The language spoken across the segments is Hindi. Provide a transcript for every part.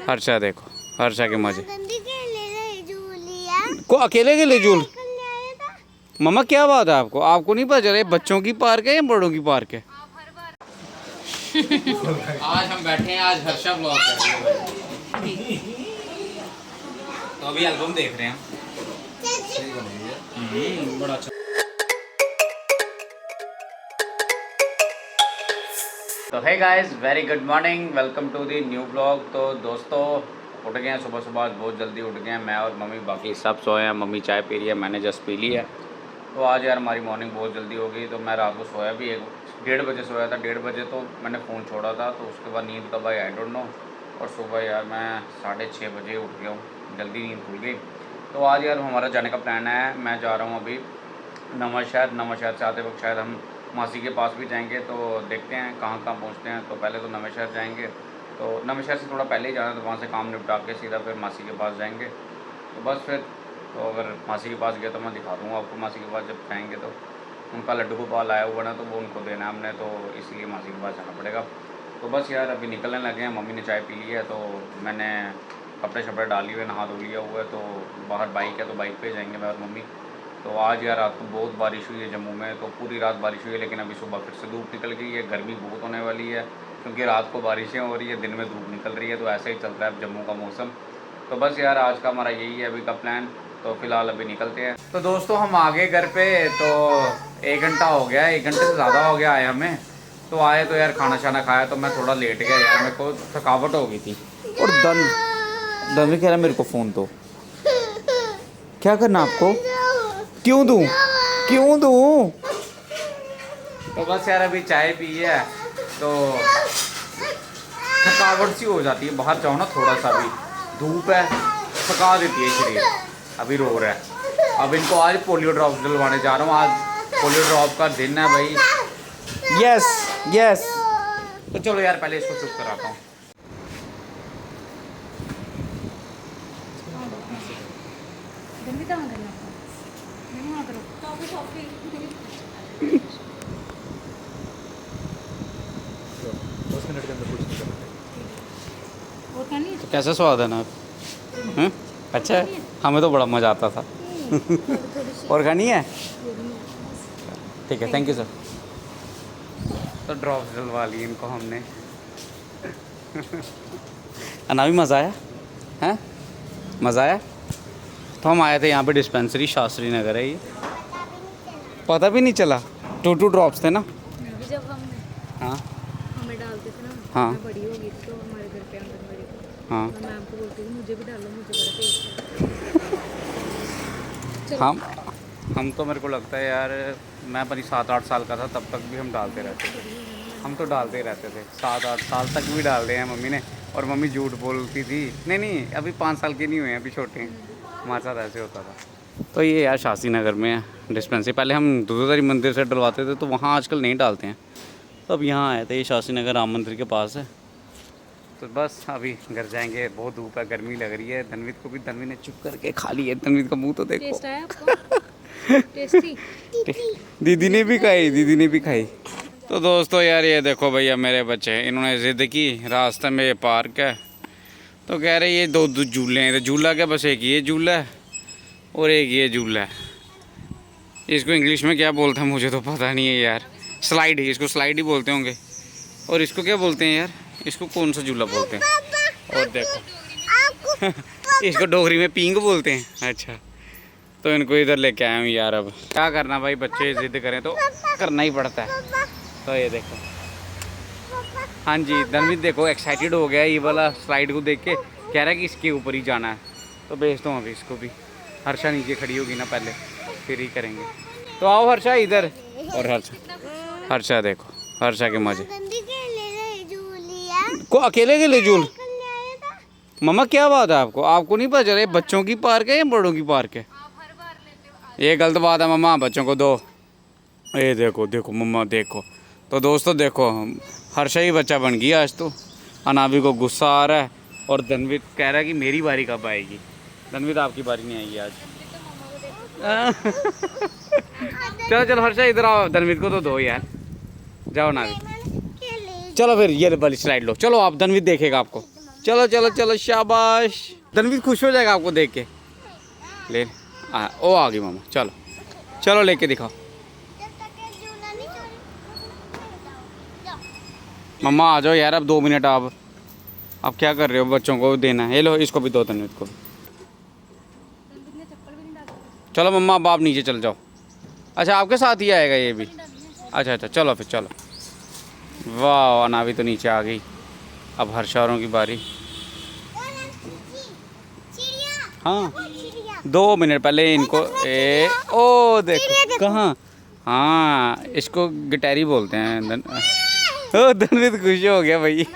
हर्षा देखो, हर्षा के मजे को अकेले के ले झूल। मम्मा क्या बात है आपको, आपको नहीं पता चला बच्चों की पार्क है या बड़ों की पार्क है। आज हम बैठे हैं, आज हर्षा ब्लॉग कर रहे हैं। तो अभी एल्बम देख रहे हैं। बड़ा अच्छा। तो है guys, very good morning, welcome to the new blog. तो दोस्तों उठ गए हैं सुबह सुबह, बहुत जल्दी उठ गए हैं। मैं और मम्मी, बाकी सब सोए हैं। मम्मी चाय पी रही है, मैंने जस्ट पी ली है। तो आज यार हमारी मॉर्निंग बहुत जल्दी हो गई। तो मैं रात को सोया भी 1-1:30 बजे सोया था। 1:30 बजे तो मैंने फ़ोन छोड़ा था, तो उसके बाद नींद कब आई आई डोंट नो। और सुबह यार मैं 6:30 बजे उठ गया हूँ, जल्दी नींद खुल गई। तो आज यार हमारा जाने का प्लान है। मैं जा रहा हूँ अभी नवांशहर से आते वक्त शायद हम मासी के पास भी जाएंगे। तो देखते हैं कहाँ कहाँ पहुँचते हैं। तो पहले तो नवांशहर जाएंगे, तो नवांशहर से थोड़ा पहले ही जाना, तो वहाँ से काम निपटा के सीधा फिर मासी के पास जाएंगे। तो बस फिर तो अगर मासी के पास गया तो मैं दिखा दूँगा आपको। मासी के पास जब जाएंगे तो उनका लड्डू गोपाल आया हुआ ना, तो वो उनको देना है हमने, तो इसलिए मासी के पास जाना पड़ेगा। तो बस यार अभी निकलने लगे हैं। मम्मी ने चाय पी ली है, तो मैंने कपड़े शपड़े डाली हुए, नहा धो लिया हुआ है। तो बाहर बाइक है, तो बाइक पे जाएंगे मैं और मम्मी। तो आज यार रात को बहुत बारिश हुई है जम्मू में, तो पूरी रात बारिश हुई है। लेकिन अभी सुबह फिर से धूप निकल गई है, गर्मी बहुत होने वाली है, क्योंकि रात को बारिशें हो रही है, दिन में धूप निकल रही है। तो ऐसे ही चल रहा है जम्मू का मौसम। तो बस यार आज का हमारा यही है अभी का प्लान। तो फिलहाल अभी निकलते हैं। तो दोस्तों हम आ गए घर पे, तो 1 घंटा हो गया, 1 घंटे से ज़्यादा हो गया आए हमें। तो आए तो यार खाना शाना खाया, तो मैं थोड़ा लेट गया यार, मेरे को थकावट हो गई थी। और दन भी कह रहा मेरे को फ़ोन दो, क्या करना आपको, क्यों दूँ क्यों दूँ। तो बस यार अभी चाय पी है, तो थकावट सी हो जाती है। बाहर जाओ ना थोड़ा सा भी, धूप है, थका देती है शरीर। अभी रो रहा है। अब इनको आज पोलियो ड्रॉप दिलवाने जा रहा हूँ। आज पोलियो ड्रॉप का दिन है भाई। Yes yes. तो चलो यार पहले इसको चुप कराता हूँ। तो कैसा स्वाद है ना आप? अच्छा है, हमें तो बड़ा मज़ा आता था। और खानी है? ठीक है, थैंक यू सर। तो ड्रॉप्स डलवा ली इनको हमने। अना भी मज़ा आया हैं? मज़ा आया। तो हम आए थे यहाँ पे डिस्पेंसरी, शास्त्री नगर है ये। पता भी नहीं चला, 2 ड्रॉप्स थे ना। जब हम हाँ हमें डालते थे ना, हाँ मैं बड़ी हो गई थी, तो हमारे घर पे आंगनबाड़ी को हाँ मैं मैम को बोलती थी मुझे भी डालो, मुझे बड़ा टेस्ट। हम तो मेरे को लगता है यार, मैं अपनी 7-8 साल का था तब तक भी हम डालते रहते थे। हम तो डालते ही रहते थे, 7-8 साल तक भी डालते हैं मम्मी ने। और मम्मी झूठ बोलती थी, नहीं अभी 5 साल के नहीं हुए हैं, अभी छोटे हैं। हमारे साथ ऐसे होता था। तो ये यार शास्त्री नगर में है डिस्पेंसरी। पहले हम दूधधारी मंदिर से डलवाते थे, तो वहाँ आजकल नहीं डालते हैं। तो अब यहाँ आए थे, ये शास्त्री नगर राम मंदिर के पास है। तो बस अभी घर जाएंगे, बहुत धूप है, गर्मी लग रही है। धनवीर को भी, धनवीर ने चुप करके खा ली है। धनवीर का मुँह तो देखो। टेस्ट आया आपको? टेस्टी। दीदी ने भी खाई। तो दोस्तों यार ये देखो भैया मेरे बच्चे, इन्होंने ज़िद की, रास्ते में ये पार्क है, तो कह रहे ये 2 झूले हैं। तो झूला क्या, बस एक ये झूला है और एक ये झूला है। इसको इंग्लिश में क्या बोलते हैं मुझे तो पता नहीं है यार। स्लाइड, इसको स्लाइड ही बोलते होंगे। और इसको क्या बोलते हैं यार, इसको कौन सा झूला बोलते हैं? और देखो इसको डोगरी में पींग बोलते हैं। अच्छा, तो इनको इधर लेके आया हूँ यार। अब क्या करना भाई, बच्चे ज़िद करें तो करना ही पड़ता है। तो ये देखो, हाँ जी धनवीर देखो एक्साइटेड हो गया ये वाला स्लाइड को देख के, कह रहा है कि इसके ऊपर ही जाना है। तो भेजता हूँ अभी इसको भी। हर्षा नीचे खड़ी होगी ना पहले, फिर ही करेंगे। तो आओ हर्षा इधर। और हर्षा देखो, हर्षा के मजे को अकेले के ले झूल। मम्मा क्या बात है आपको, आपको नहीं पता चला बच्चों की पार्क है या बड़ों की पार्क है? ये गलत बात है मम्मा, बच्चों को दो। ये देखो देखो मम्मा देखो। तो दोस्तों देखो, हर्षा ही बच्चा बन गई आज। तो अनाबी को गुस्सा आ रहा है, और धनवीर कह रहा है कि मेरी बारी कब आएगी। धनवीर आपकी बारी नहीं आएगी आज। चलो चलो हर्षा इधर आओ, धनवीर को तो दो यार। जाओ नावी, चलो फिर ये वाली स्लाइड लो। चलो आप, धनवीर देखेगा आपको। चलो चलो चलो शाबाश। तनवीर खुश हो जाएगा आपको देख के। ले ओ आ गई मामा, चलो चलो लेके दिखाओ। मम्मा आ जाओ यार, अब 2 मिनट आप क्या कर रहे हो, बच्चों को देना है। ये लो इसको भी दो, तनवीर को भी। चलो मम्मा अब आप नीचे चल जाओ। अच्छा आपके साथ ही आएगा ये भी? अच्छा अच्छा चलो फिर चलो। वाह अनावी तो नीचे आ गई। अब हर्षारों की बारी। हाँ 2 मिनट पहले इनको ओ देखो कहाँ। हाँ इसको गिटारी बोलते हैं। ओ धनवीर खुश हो गया भाई।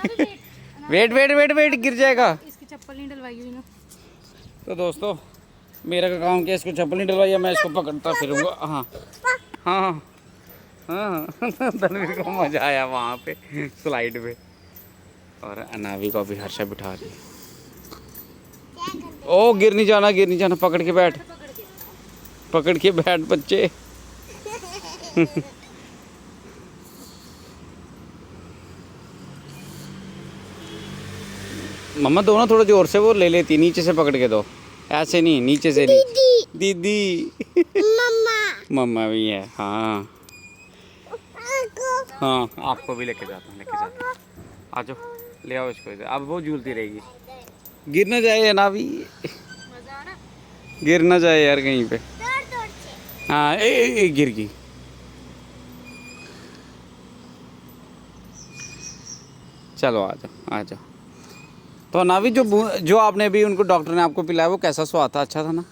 वेट वेट वेट वेट गिर जाएगा। इसकी चप्पल नहीं डलवाई हुई ना। तो दोस्तों मेरा का काम क्या, इसको चप्पल नहीं डलवाई, मैं इसको पकड़ता फिरूंगा। हाँ हाँ हाँ धनवीर को मजा आया वहाँ पे स्लाइड पे। और अनावी को भी हर्षा बिठा रही है। ओ गिर नहीं जाना, पकड़ के बैठ बच्चे। मम्मा दोनों थोड़ा जोर से वो ले लेती, नीचे से पकड़ के दो, ऐसे नहीं, नीचे से नहीं। दीदी मम्मा भी है। हाँ हाँ आपको भी लेके जाता हूँ। आ जाओ ले आओ इसको इधर। अब वो झूलती रहेगी, गिर ना जाए ना भी, गिर ना जाए यार कहीं पे। हाँ ए गिर गई। चलो आ जाओ। तो नावी जो आपने अभी उनको डॉक्टर ने आपको पिलाया वो कैसा स्वाद था? अच्छा था ना?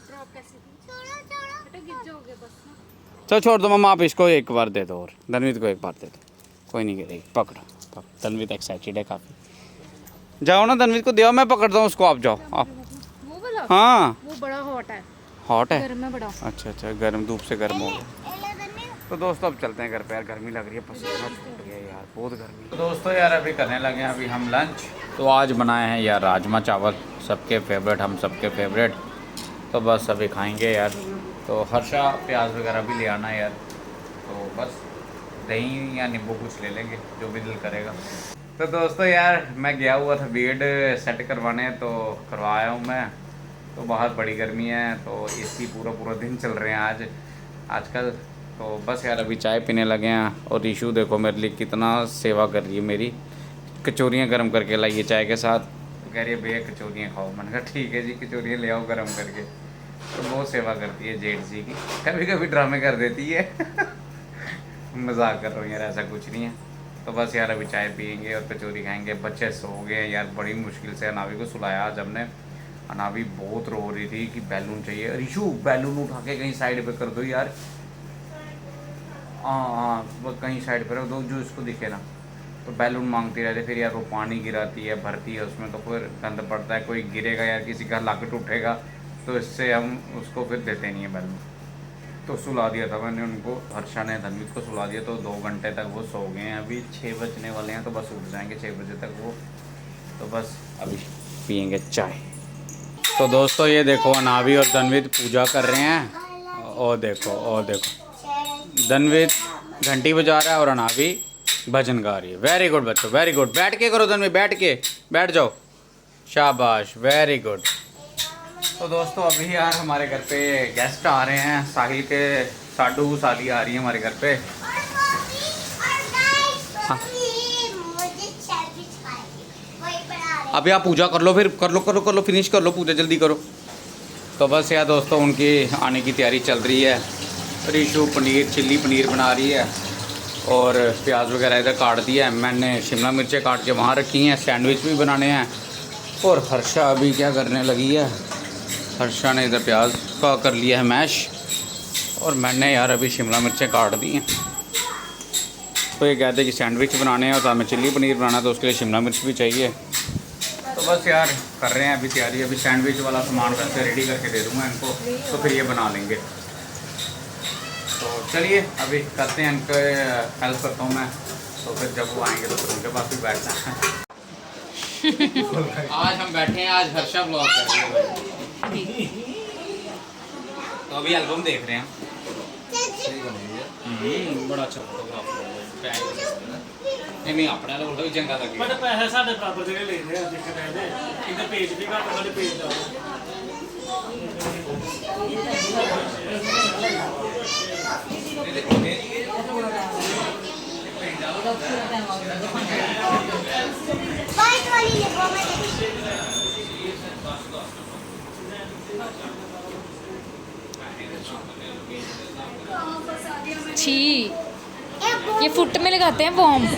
चलो छोड़ दो मम्मा, आप इसको एक बार दे दो और धनवीर को एक बार दे दो। कोई नहीं गिरेगी, पकड़ो। धनवीर एक्साइटेड है काफ़ी। जाओ ना धनवीर को दो, मैं पकड़ता हूँ उसको, आप जाओ आप। वो वाला? हाँ वो बड़ा हॉट है। हॉट है? गर्म है बड़ा। अच्छा गर्म, धूप से गर्म हो गया। तो दोस्तों अब चलते हैं घर पे यार, गर्मी लग रही है, पसीना छूट गया यार, बहुत गर्मी। तो दोस्तों यार अभी करने लगे हैं अभी हम लंच। तो आज बनाए हैं यार राजमा चावल, सबके फेवरेट, हम सबके फेवरेट। तो बस अभी खाएंगे यार। तो हर्षा प्याज वगैरह भी ले आना यार। तो बस दही या नींबू कुछ ले लेंगे, जो भी दिल करेगा। तो दोस्तों यार मैं गया हुआ था बीएड सेट करवाने, तो करवाया हूँ मैं। तो बहुत बड़ी गर्मी है, तो एसी पूरा दिन चल रहे हैं आजकल। तो बस यार अभी चाय पीने लगे हैं। और रीशू देखो मेरे लिए कितना सेवा कर रही है मेरी, कचौरियाँ गर्म करके लाइए चाय के साथ। तो कह रही है भैया कचौरियाँ खाओ। मैंने कहा ठीक है जी, कचौरियाँ ले आओ गर्म करके। तो बहुत सेवा करती है जेठ जी की, कभी कभी ड्रामे कर देती है। मजाक कर रहा हूँ यार, ऐसा कुछ नहीं है। तो बस यार अभी चाय पियेंगे और कचौरी खाएंगे। बच्चे सो गए यार, बड़ी मुश्किल से अनावी को सुलाया आज हमने। अनावी बहुत रो रही थी कि बैलून चाहिए। रीशू बैलून उठा के कहीं साइड पे कर दो यार। हाँ वो कहीं साइड पर दो जो इसको दिखे ना। तो बैलून मांगती रहती, फिर यार वो पानी गिराती है, भरती है उसमें, तो फिर गंद पड़ता है, कोई गिरेगा यार, किसी का लक उठेगा, तो इससे हम उसको फिर देते नहीं है बैलून। तो सुला दिया था मैंने उनको, हर्षा ने धनवीर को सुला दिया। तो 2 घंटे तक वो सो गए हैं। अभी 6 बजने वाले हैं, तो बस उठ जाएंगे 6 बजे तक वो। तो बस अभी पियेंगे चाय। तो दोस्तों ये देखो अनावी और धनवीर पूजा कर रहे हैं। और देखो धनवीर घंटी बजा रहा है और अनावी भजन गा रही है। वेरी गुड बच्चों, वेरी गुड। बैठ के करो धनवीर, बैठ जाओ, शाबाश, वेरी गुड। तो दोस्तों अभी यार हमारे घर पे गेस्ट आ रहे हैं, साहिल के साडू साली आ रही है हमारे घर पे। हाँ। अभी आप पूजा कर लो, फिर कर लो फिनिश कर लो पूजा, जल्दी करो। तो बस यार दोस्तों उनकी आने की तैयारी चल रही है। रीशू चिल्ली पनीर बना रही है और प्याज वगैरह इधर काट दिया है मैंने, शिमला मिर्चें काट के वहाँ रखी हैं। सैंडविच भी बनाने हैं। और हर्षा अभी क्या करने लगी है, हर्षा ने इधर प्याज का कर लिया है मैश, और मैंने यार अभी शिमला मिर्चें काट दी हैं। तो ये कहते हैं कि सैंडविच बनाने हैं और हमें चिल्ली पनीर बनाना, तो उसके लिए शिमला मिर्च भी चाहिए। तो बस यार कर रहे हैं अभी तैयारी। अभी सैंडविच वाला सामान वैसे रेडी करके दे दूँगा इनको, तो फिर ये बना लेंगे। तो चलिए अभी करते हैं, इनको हेल्प करता हूँ मैं। तो फिर जब वो आएंगे तो फिर उनके पास भी बैठना है। आज हम बैठे हैं, आज हर्षा ब्लॉग कर रही है। तो अभी एल्बम देख रहे हैं। बड़ा अच्छा फोटोग्राफ एवें अपने वाला बोलो भी चंगा लगे बट पैसे साढ़े बराबर जगह ले रहे हैं दिक्कत है दे इधर पेज भी घट साढ़े पेज दा वाइट वाली लिखो मैं छी ये फुट में लगाते हैं बॉम्ब।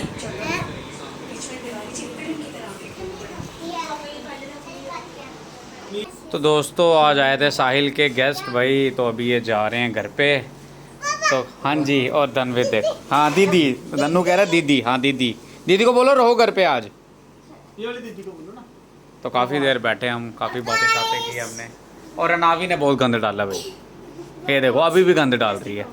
तो दोस्तों आज आए थे साहिल के गेस्ट भाई, तो अभी ये जा रहे हैं घर पे। तो हाँ जी, और धनवीर देख, हाँ दीदी, धनु कह रहा है दीदी, हाँ दीदी, दीदी को बोलो रहो घर पे आज। ये वाली दीदी को बोलो ना। तो काफ़ी देर बैठे हम, काफ़ी बातें शातें की हमने, और अनावी ने बहुत गंद डाला भाई, ये देखो अभी भी गंद डाल रही है।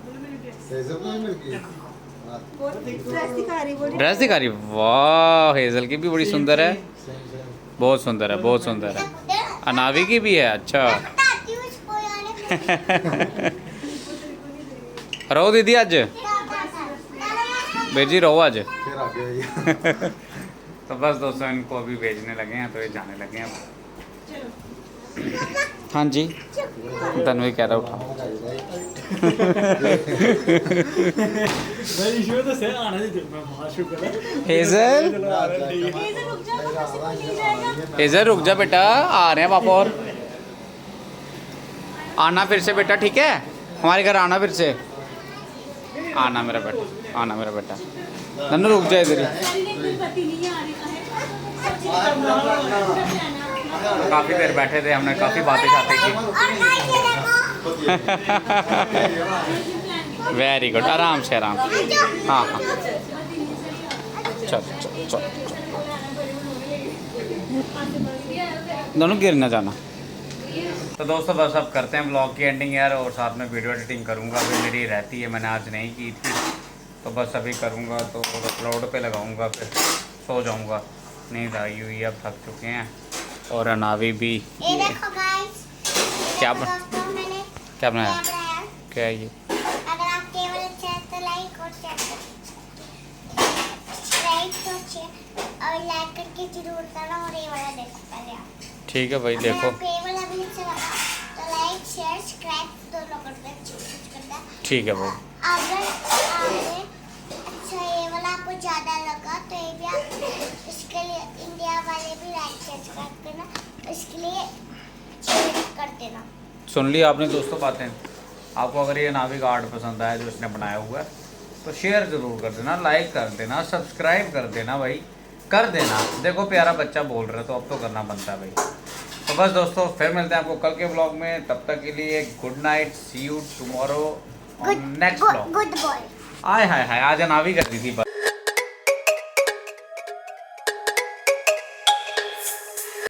ड्रेस दिखा रही, वाह हेजल की भी बड़ी सुंदर है, बहुत सुंदर है, बहुत सुंदर है। अनावी की भी है, अच्छा रहो दीदी आज, भेजी रहो आज। तो बस दोस्तों इनको अभी भेजने लगे हैं, तो ये जाने लगे हैं। हाँ जी, तन्वी कह रहा उठा। भाई इशू तो से आने दे, मैं बहुत शुक्र है। हेजल, हेजल रुक जा बेटा, आ रहे हैं पापा। और आना फिर से बेटा, ठीक है, हमारे घर आना फिर से, आना मेरा बेटा, आना मेरा बेटा। नन्नू रुक जा इधर ही। काफ़ी देर बैठे थे हमने, काफ़ी बातें शातें की। वेरी गुड, आराम से आराम। हाँ हाँ, चल चल चल, दोनों गिर ना जाना। तो दोस्तों बस अब करते हैं ब्लॉग की एंडिंग यार, और साथ में वीडियो एडिटिंग करूँगा, अभी मेरी रहती है, मैंने आज नहीं की थी, तो बस अभी करूँगा, तो अपलोड पे लगाऊँगा, फिर सो जाऊँगा, नींद आई हुई, अब थक चुके हैं। और अनावी भी क्या क्या बनाया, क्या है ये? अगर आप केवल अच्छा है तो लाइक और लाइक करके जरूर करना, और ये वाला देखो पहले आप। ठीक है भाई, देखो केवल अभी अच्छा लगा तो लाइक शेयर सब्सक्राइब दोनों कर दे, ठीक है भाई। अगर आपने अच्छा ये वाला आपको ज़्यादा लगा तो ये भी आप इसके लिए इंडिया वाले भी लाइक सब्सक्राइब करना, इसके लिए शेयर कर देना। सुन ली आपने दोस्तों बातें। आपको अगर ये नावी का आर्ट पसंद आया जो इसने बनाया हुआ है, तो शेयर ज़रूर कर देना, लाइक कर देना, सब्सक्राइब कर देना भाई, कर देना। देखो प्यारा बच्चा बोल रहा है तो अब तो करना बनता है भाई। तो बस दोस्तों फिर मिलते हैं आपको कल के ब्लॉग में, तब तक के लिए good night, see you tomorrow on next blog. Good bye. आय हाय हाय, आज अनावी कर दी थी बस।